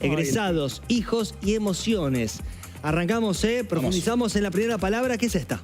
egresados, hijos y emociones. Arrancamos, profundizamos en la primera palabra, que es esta.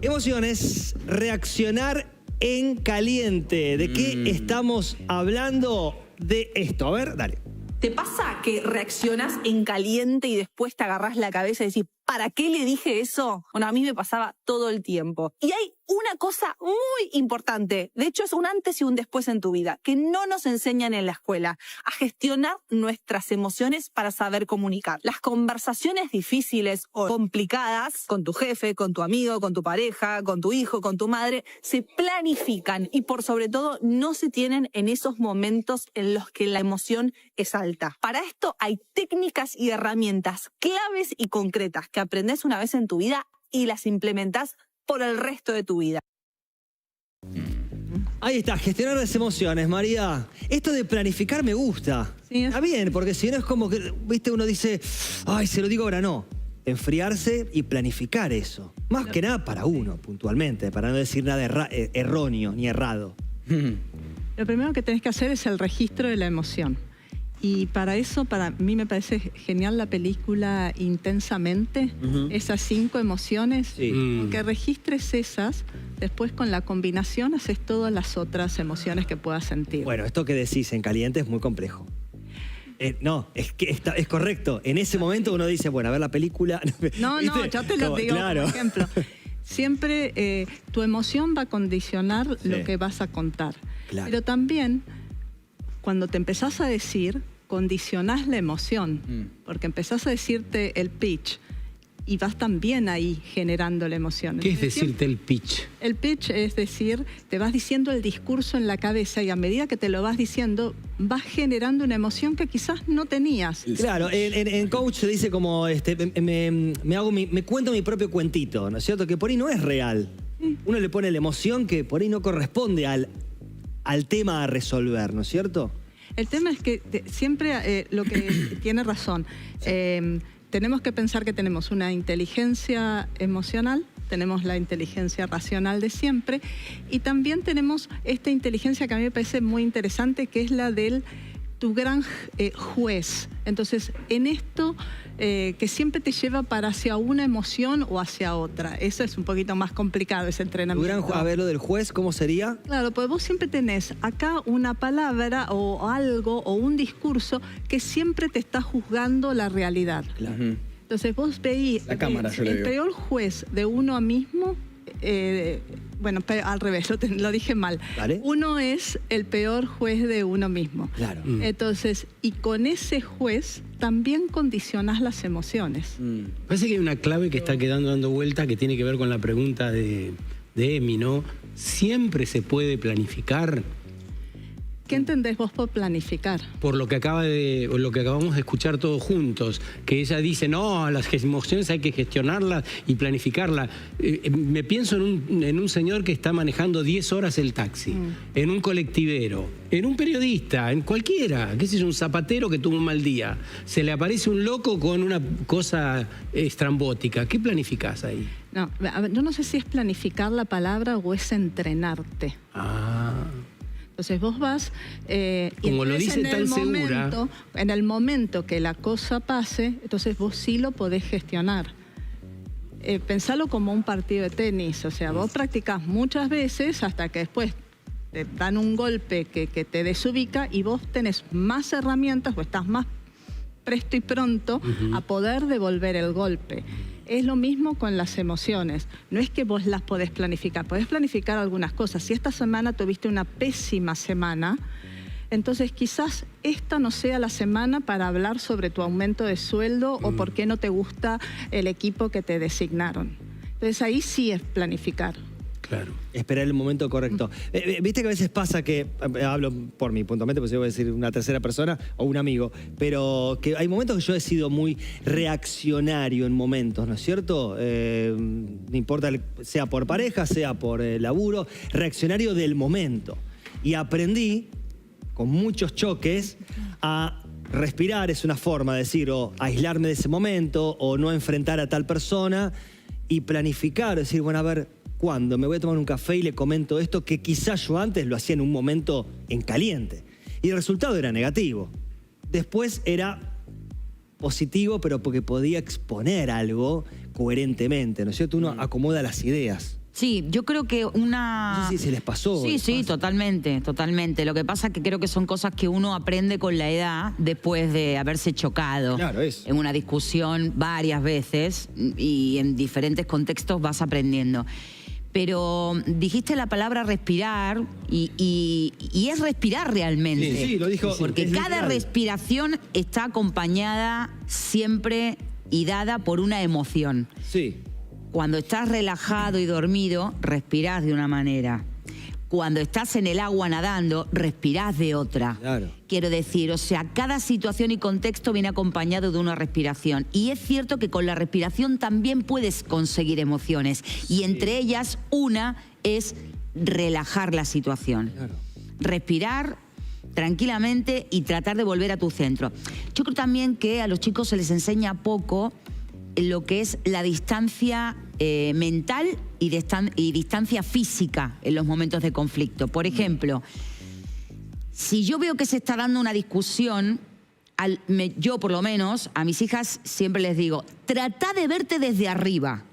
Emociones, reaccionar en caliente. ¿De qué estamos hablando? De esto. A ver, dale. ¿Te pasa que reaccionás en caliente y después te agarrás la cabeza y decís, ¿para qué le dije eso? Bueno, a mí me pasaba todo el tiempo. Y hay una cosa muy importante, de hecho es un antes y un después en tu vida, que no nos enseñan en la escuela, a gestionar nuestras emociones para saber comunicar. Las conversaciones difíciles o complicadas con tu jefe, con tu amigo, con tu pareja, con tu hijo, con tu madre, se planifican y por sobre todo no se tienen en esos momentos en los que la emoción es alta. Para esto hay técnicas y herramientas claves y concretas que aprendes una vez en tu vida y las implementás por el resto de tu vida. Ahí está, gestionar las emociones, María. Esto de planificar me gusta. Sí, está bien, porque si no es como que, viste, uno dice, ay, se lo digo ahora, no. Enfriarse y planificar eso. Más que nada para uno, puntualmente, para no decir nada erróneo ni errado. Lo primero que tenés que hacer es el registro de la emoción. Y para eso, para mí me parece genial la película Intensamente, esas 5 emociones, que registres esas, después con la combinación haces todas las otras emociones que puedas sentir. Bueno, esto que decís en caliente es muy complejo. No, es que es correcto. En ese momento uno dice, bueno, a ver la película. No, yo te lo digo claro. como ejemplo. Siempre tu emoción va a condicionar lo que vas a contar. Claro. Pero también, cuando te empezás a decir, condicionás la emoción, porque empezás a decirte el pitch y vas también ahí generando la emoción. ¿Qué es decirte el pitch? El pitch es decir, te vas diciendo el discurso en la cabeza y a medida que te lo vas diciendo, vas generando una emoción que quizás no tenías. Claro, en coach se dice como, me cuento mi propio cuentito, ¿no es cierto? Que por ahí no es real. Uno le pone la emoción que por ahí no corresponde al tema a resolver, ¿no es cierto? El tema es que siempre lo que tiene razón, tenemos que pensar que tenemos una inteligencia emocional, tenemos la inteligencia racional de siempre y también tenemos esta inteligencia que a mí me parece muy interesante, que es la del tu gran juez. Entonces, en esto que siempre te lleva para hacia una emoción o hacia otra. Eso es un poquito más complicado, ese entrenamiento. A ver, lo del juez, ¿cómo sería? Claro, pues vos siempre tenés acá una palabra o algo o un discurso que siempre te está juzgando la realidad. Claro. Entonces vos veís el peor juez de uno mismo. Bueno, al revés, lo dije mal. ¿Vale? Uno es el peor juez de uno mismo. Claro. Entonces, y con ese juez también condicionás las emociones. Parece que hay una clave que está quedando dando vuelta que tiene que ver con la pregunta de Emi, ¿no? ¿Siempre se puede planificar? ¿Qué entendés vos por planificar? Por lo que acabamos de escuchar todos juntos, que ella dice, no, las emociones hay que gestionarlas y planificarlas. Me pienso en un señor que está manejando 10 horas el taxi, en un colectivero, en un periodista, en cualquiera, qué sé yo, un zapatero que tuvo un mal día. Se le aparece un loco con una cosa estrambótica. ¿Qué planificás ahí? No, yo no sé si es planificar la palabra o es entrenarte. Entonces vos vas como lo dice tan segura, en el momento que la cosa pase, entonces vos sí lo podés gestionar. Pensalo como un partido de tenis, o sea, vos practicás muchas veces hasta que después te dan un golpe que te desubica y vos tenés más herramientas o estás más presto y pronto a poder devolver el golpe. Es lo mismo con las emociones. No es que vos las podés planificar algunas cosas. Si esta semana tuviste una pésima semana, entonces quizás esta no sea la semana para hablar sobre tu aumento de sueldo o por qué no te gusta el equipo que te designaron. Entonces ahí sí es planificar. Claro. Esperar el momento correcto. Viste que a veces pasa que, hablo por mí puntualmente, pues yo voy a decir una tercera persona o un amigo, pero que hay momentos que yo he sido muy reaccionario en momentos, ¿no es cierto? No importa, sea por pareja, sea por laburo, reaccionario del momento. Y aprendí, con muchos choques, a respirar, es una forma de decir, o aislarme de ese momento, o no enfrentar a tal persona, y planificar, decir, bueno, a ver, ¿cuándo? Me voy a tomar un café y le comento esto que quizás yo antes lo hacía en un momento en caliente. Y el resultado era negativo. después era positivo, pero porque podía exponer algo coherentemente, ¿no es cierto? Uno acomoda las ideas. Sí, yo creo que No sé si se les pasó. Sí, sí, totalmente, totalmente. Lo que pasa es que creo que son cosas que uno aprende con la edad después de haberse chocado Claro, en una discusión varias veces y en diferentes contextos vas aprendiendo. Pero dijiste la palabra respirar y es respirar realmente. Sí, sí, lo dijo. Porque es cada literal. respiración está acompañada siempre y dada por una emoción. Sí. Cuando estás relajado y dormido, respirás de una manera. Cuando estás en el agua nadando, respirás de otra. Claro. Quiero decir, o sea, cada situación y contexto viene acompañado de una respiración. Y es cierto que con la respiración también puedes conseguir emociones. Y entre ellas, una es relajar la situación. Claro. Respirar tranquilamente y tratar de volver a tu centro. Yo creo también que a los chicos se les enseña poco lo que es la distancia mental y distancia física en los momentos de conflicto. Por ejemplo, si yo veo que se está dando una discusión, yo por lo menos a mis hijas siempre les digo, trata de verte desde arriba,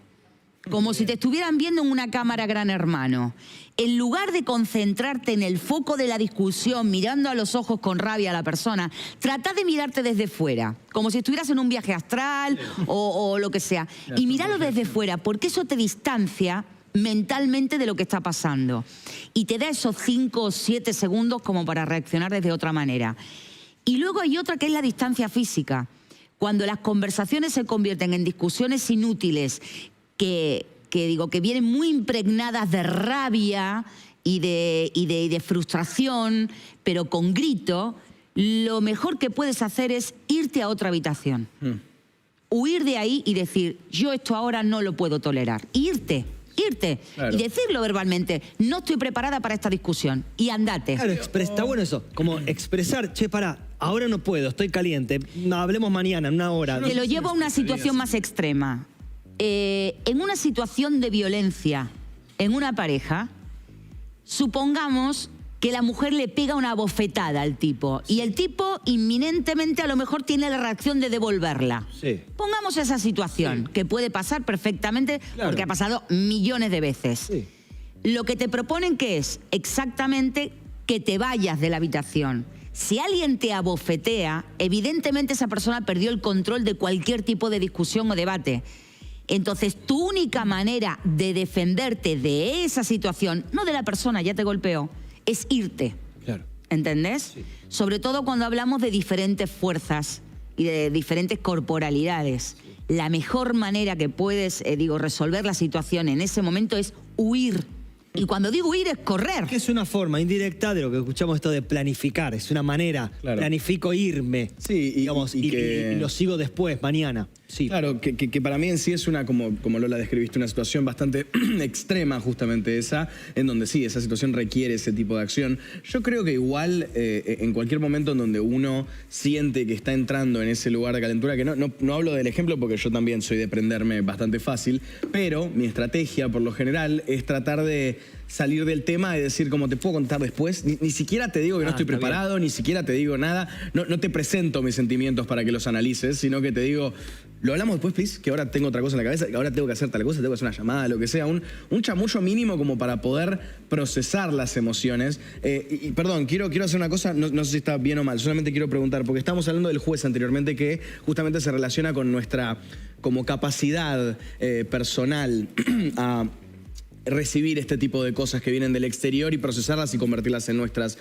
como si te estuvieran viendo en una cámara Gran Hermano. En lugar de concentrarte en el foco de la discusión, mirando a los ojos con rabia a la persona, trata de mirarte desde fuera, como si estuvieras en un viaje astral o lo que sea. Y míralo desde fuera, porque eso te distancia mentalmente de lo que está pasando. Y te da esos 5 o 7 segundos como para reaccionar desde otra manera. Y luego hay otra que es la distancia física. Cuando las conversaciones se convierten en discusiones inútiles, que vienen muy impregnadas de rabia y de frustración, pero con grito, lo mejor que puedes hacer es irte a otra habitación. Huir de ahí y decir, yo esto ahora no lo puedo tolerar. Irte. Claro. Y decirlo verbalmente, no estoy preparada para esta discusión. Y andate. Claro, está bueno eso. Como expresar, che, pará, ahora no puedo, estoy caliente. No, hablemos mañana, en una hora. Te lo llevo a una situación más extrema. En una situación de violencia en una pareja, supongamos que la mujer le pega una bofetada al tipo y el tipo inminentemente a lo mejor tiene la reacción de devolverla. Sí. Pongamos esa situación, que puede pasar perfectamente, Claro. porque ha pasado millones de veces. Sí. Lo que te proponen que es exactamente que te vayas de la habitación. Si alguien te abofetea, evidentemente esa persona perdió el control de cualquier tipo de discusión o debate. Entonces, tu única manera de defenderte de esa situación, no de la persona, ya te golpeó, es irte. Claro. ¿Entendés? Sí. Sobre todo cuando hablamos de diferentes fuerzas y de diferentes corporalidades. La mejor manera que puedes, resolver la situación en ese momento es huir. Y cuando digo huir es correr. Que es una forma indirecta de lo que escuchamos esto de planificar. Es una manera. Claro. Planifico irme. Sí, digamos, y lo sigo después, mañana. Sí. Claro, que para mí en sí es una, como Lola describiste, una situación bastante extrema justamente esa, en donde sí, esa situación requiere ese tipo de acción. Yo creo que igual en cualquier momento en donde uno siente que está entrando en ese lugar de calentura, que no hablo del ejemplo porque yo también soy de prenderme bastante fácil, pero mi estrategia por lo general es tratar de salir del tema y decir, como te puedo contar después, ni siquiera te digo que no estoy está preparado, ni siquiera te digo nada, no te presento mis sentimientos para que los analices, sino que te digo, lo hablamos después, please, que ahora tengo otra cosa en la cabeza, que ahora tengo que hacer tal cosa, tengo que hacer una llamada, lo que sea, un chamullo mínimo como para poder procesar las emociones. Y perdón, quiero hacer una cosa, no sé si está bien o mal, solamente quiero preguntar, porque estábamos hablando del juez anteriormente, que justamente se relaciona con nuestra como capacidad personal a recibir este tipo de cosas que vienen del exterior y procesarlas y convertirlas en nuestras.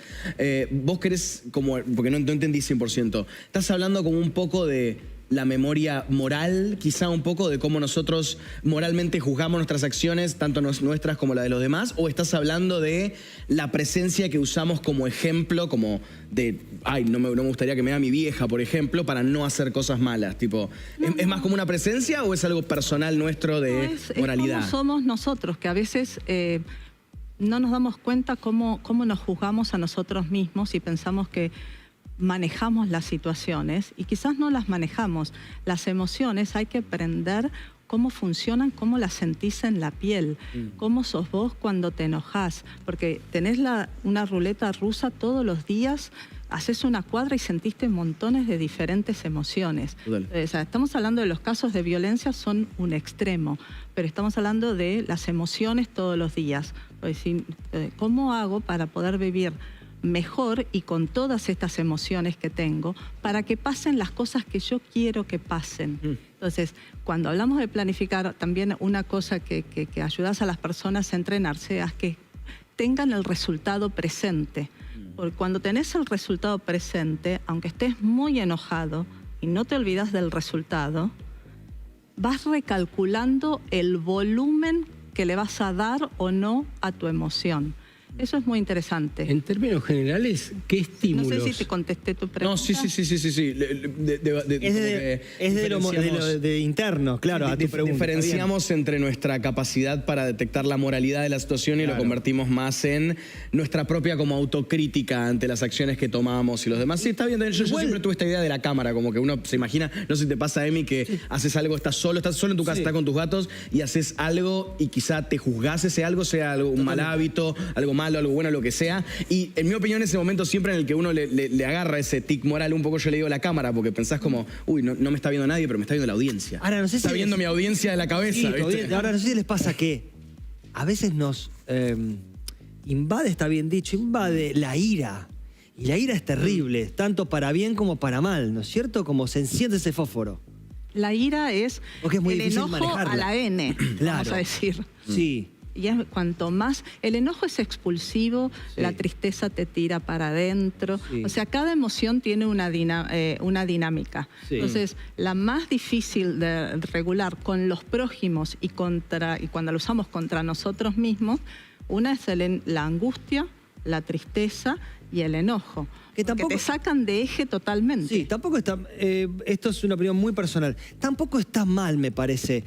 Vos querés, porque no entendí 100%, estás hablando como un poco de la memoria moral, quizá un poco de cómo nosotros moralmente juzgamos nuestras acciones, tanto nuestras como la de los demás, o estás hablando de la presencia que usamos como ejemplo, como de, no me gustaría que me vea mi vieja, por ejemplo, para no hacer cosas malas, tipo, ¿es más como una presencia o es algo personal nuestro de moralidad? Es como somos nosotros, que a veces no nos damos cuenta cómo nos juzgamos a nosotros mismos y pensamos que manejamos las situaciones y quizás no las manejamos. Las emociones hay que aprender cómo funcionan, cómo las sentís en la piel, cómo sos vos cuando te enojás, porque tenés una ruleta rusa todos los días haces una cuadra y sentiste montones de diferentes emociones. O sea, estamos hablando de los casos de violencia, son un extremo, pero estamos hablando de las emociones todos los días. Pues, ¿cómo hago para poder vivir mejor y con todas estas emociones que tengo para que pasen las cosas que yo quiero que pasen? Entonces, cuando hablamos de planificar, también una cosa que ayudas a las personas a entrenarse es que tengan el resultado presente. Porque cuando tenés el resultado presente, aunque estés muy enojado y no te olvidas del resultado, vas recalculando el volumen que le vas a dar o no a tu emoción. Eso es muy interesante. En términos generales, ¿qué estímulos? No sé si te contesté tu pregunta. No, sí. Es de interno, claro, a tu pregunta. Diferenciamos entre nuestra capacidad para detectar la moralidad de la situación y lo convertimos más en nuestra propia como autocrítica ante las acciones que tomamos y los demás. Sí, está bien. Yo siempre tuve esta idea de la cámara, como que uno se imagina, no sé si te pasa, Emi, que haces algo, estás solo en tu casa, estás con tus gatos y haces algo y quizá te juzgás ese algo, sea algo, un mal hábito, algo malo, algo bueno, lo que sea. Y en mi opinión, ese momento siempre en el que uno le agarra ese tic moral, un poco yo le digo a la cámara, porque pensás como, uy, no me está viendo nadie, pero me está viendo la audiencia. Ahora, no sé está viendo mi audiencia de la cabeza. Sí, ¿viste? ahora, no sé si les pasa que a veces nos invade, está bien dicho, invade la ira. Y la ira es terrible, tanto para bien como para mal, ¿no es cierto? Como se enciende ese fósforo. La ira es Porque es muy el difícil enojo manejarla. a la N, vamos a decir. Sí. Y es cuanto más, el enojo es expulsivo, la tristeza te tira para adentro. O sea, cada emoción tiene una dinámica. Entonces, la más difícil de regular con los prójimos y cuando lo usamos contra nosotros mismos, una es la angustia, la tristeza y el enojo. Que te sacan de eje totalmente. Sí, tampoco está... esto es una opinión muy personal. Tampoco está mal, me parece.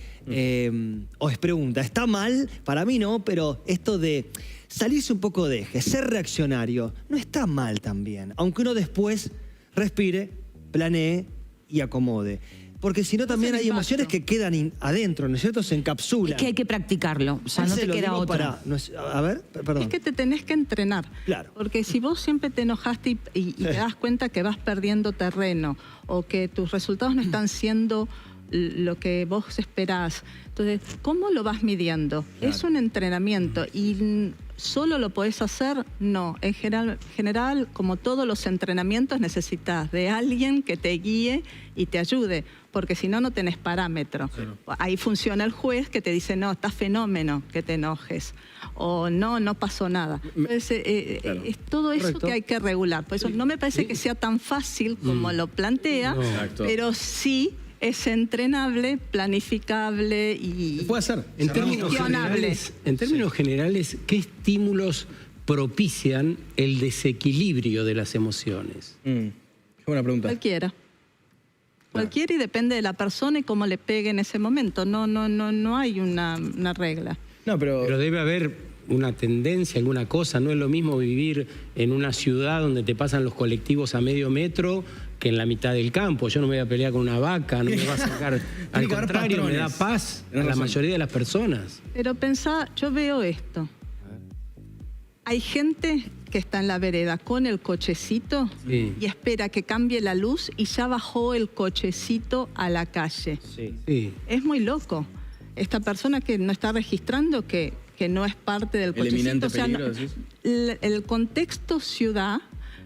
O es pregunta, ¿está mal? Para mí no, pero esto de salirse un poco de eje, ser reaccionario, no está mal también. Aunque uno después respire, planee y acomode. Porque si no también hay emociones que quedan adentro, ¿no es cierto? Se encapsulan. Es que hay que practicarlo, o sea, no te queda otra. A ver, perdón. Es que te tenés que entrenar. Claro. Porque si vos siempre te enojaste y te das cuenta que vas perdiendo terreno o que tus resultados no están siendo lo que vos esperás, entonces, ¿cómo lo vas midiendo? Claro. Es un entrenamiento y ¿solo lo podés hacer? No. En general, como todos los entrenamientos, necesitas de alguien que te guíe y te ayude, porque si no, no tenés parámetro. Claro. Ahí funciona el juez que te dice, no, está fenómeno que te enojes, o no pasó nada. Entonces, es todo eso que hay que regular. Por eso no me parece que sea tan fácil como lo plantea, pero sí es entrenable, planificable y puede ser. En términos generales, ¿qué estímulos propician el desequilibrio de las emociones? Qué buena pregunta. Cualquiera y depende de la persona y cómo le pegue en ese momento. No hay una regla. No, pero debe haber una tendencia, alguna cosa. No es lo mismo vivir en una ciudad donde te pasan los colectivos a medio metro que en la mitad del campo. Yo no me voy a pelear con una vaca, no me va a sacar. Al contrario, me da paz a la mayoría de las personas. Pero pensá, yo veo esto. Hay gente que está en la vereda con el cochecito y espera que cambie la luz y ya bajó el cochecito a la calle. Es muy loco. Esta persona que no está registrando que no es parte del cochecito. El eminente peligro, el contexto ciudad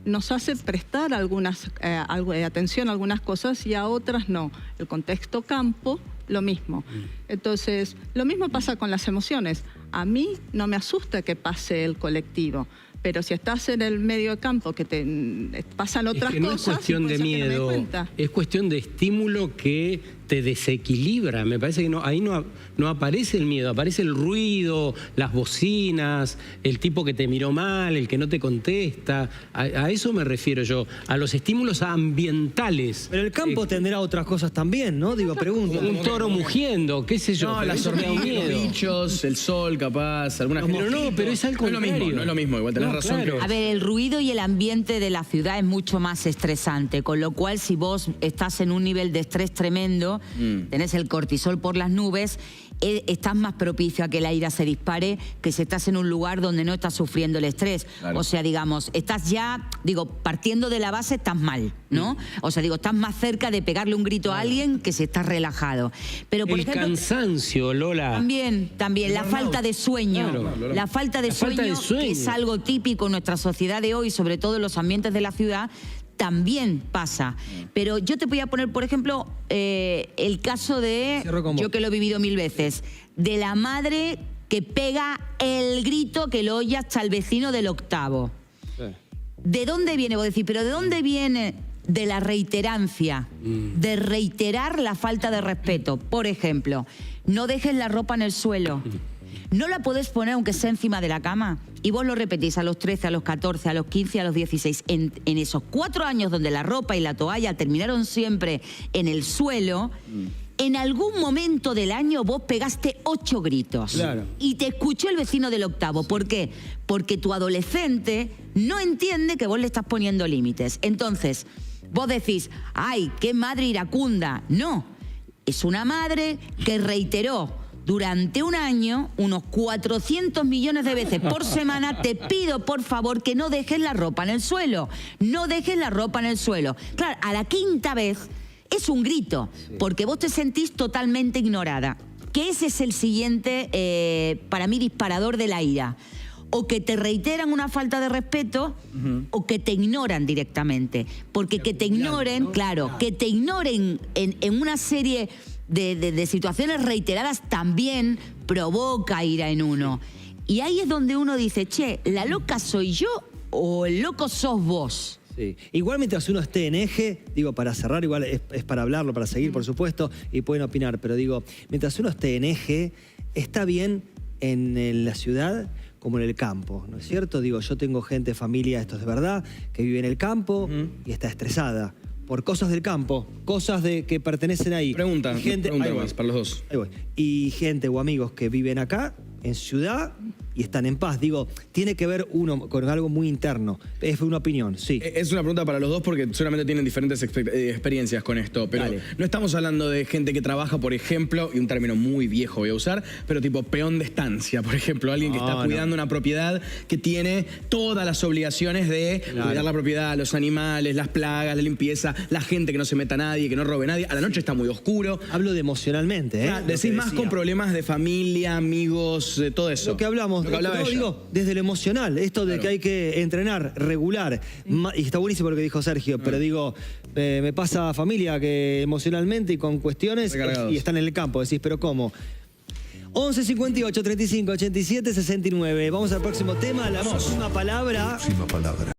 nos hace prestar atención a algunas cosas y a otras no. El contexto campo, lo mismo. Entonces, lo mismo pasa con las emociones. A mí no me asusta que pase el colectivo, pero si estás en el medio de campo, que te pasan otras no cosas... Es cuestión de miedo, es cuestión de estímulo que te desequilibra. Me parece que ahí no aparece el miedo, aparece el ruido, las bocinas, el tipo que te miró mal, el que no te contesta. A eso me refiero yo, a los estímulos ambientales. Pero el campo tendrá otras cosas también, ¿no? Digo, pregunto. Un toro mugiendo, qué sé yo. No, las hormigas, los bichos, el sol, capaz, algunas cosas. Pero es al contrario. No es lo mismo, igual tenés razón. Claro. A ver, el ruido y el ambiente de la ciudad es mucho más estresante, con lo cual si vos estás en un nivel de estrés tremendo, estresado, tenés el cortisol por las nubes, estás más propicio a que la ira se dispare que si estás en un lugar donde no estás sufriendo el estrés. Claro. O sea, digamos, estás ya, partiendo de la base estás mal, ¿no? O sea, estás más cerca de pegarle un grito a alguien que si estás relajado. Pero, por el ejemplo, cansancio, Lola. También, la falta de sueño. Claro. La falta de sueño, que es algo típico en nuestra sociedad de hoy, sobre todo en los ambientes de la ciudad, también pasa. Pero yo te voy a poner, por ejemplo, el caso de, yo que lo he vivido 1000 veces, de la madre que pega el grito que lo oye hasta el vecino del octavo. Sí. ¿De dónde viene? Vos decís, ¿pero de dónde viene? De la reiterancia, de reiterar la falta de respeto. Por ejemplo, no dejes la ropa en el suelo. No la podés poner aunque sea encima de la cama. Y vos lo repetís a los 13, a los 14, a los 15, a los 16. En esos 4 años donde la ropa y la toalla terminaron siempre en el suelo, en algún momento del año vos pegaste 8 gritos. Claro. Y te escuchó el vecino del octavo. ¿Por qué? Porque tu adolescente no entiende que vos le estás poniendo límites. Entonces, vos decís, ¡ay, qué madre iracunda! No, es una madre que reiteró durante un año, unos 400 millones de veces por semana, te pido por favor que no dejes la ropa en el suelo. No dejes la ropa en el suelo. Claro, a la 5ª vez es un grito, porque vos te sentís totalmente ignorada. Que ese es el siguiente, para mí, disparador de la ira. O que te reiteran una falta de respeto, o que te ignoran directamente. Porque que te ignoren, claro, que te ignoren en una serie de situaciones reiteradas también provoca ira en uno. Y ahí es donde uno dice, che, ¿la loca soy yo o el loco sos vos? Sí. Igual mientras uno esté en eje, digo, para cerrar, igual es para hablarlo, para seguir, por supuesto, y pueden opinar, pero digo, mientras uno esté en eje, está bien en la ciudad como en el campo, ¿no es cierto? Digo, yo tengo gente, familia, esto es de verdad, que vive en el campo y está estresada por cosas del campo, cosas que pertenecen ahí. Pregunta más para los dos. Ahí voy. Y gente o amigos que viven acá, en ciudad, y están en paz. Digo, tiene que ver uno con algo muy interno. Es una opinión, sí. Es una pregunta para los dos porque seguramente tienen diferentes experiencias con esto. Pero Dale. No estamos hablando de gente que trabaja, por ejemplo, y un término muy viejo voy a usar, pero tipo peón de estancia, por ejemplo. Alguien que está cuidando una propiedad que tiene todas las obligaciones de cuidar la propiedad, los animales, las plagas, la limpieza, la gente que no se meta a nadie, que no robe a nadie. A la noche está muy oscuro. Hablo de emocionalmente, ¿eh? Decís más con problemas de familia, amigos, de todo eso. Lo que hablamos, digo, desde lo emocional, esto de que hay que entrenar, regular, y está buenísimo lo que dijo Sergio, pero digo, me pasa familia que emocionalmente y con cuestiones y están en el campo, decís, pero ¿cómo? 11 58 35 87 69. Vamos al próximo tema, la próxima palabra.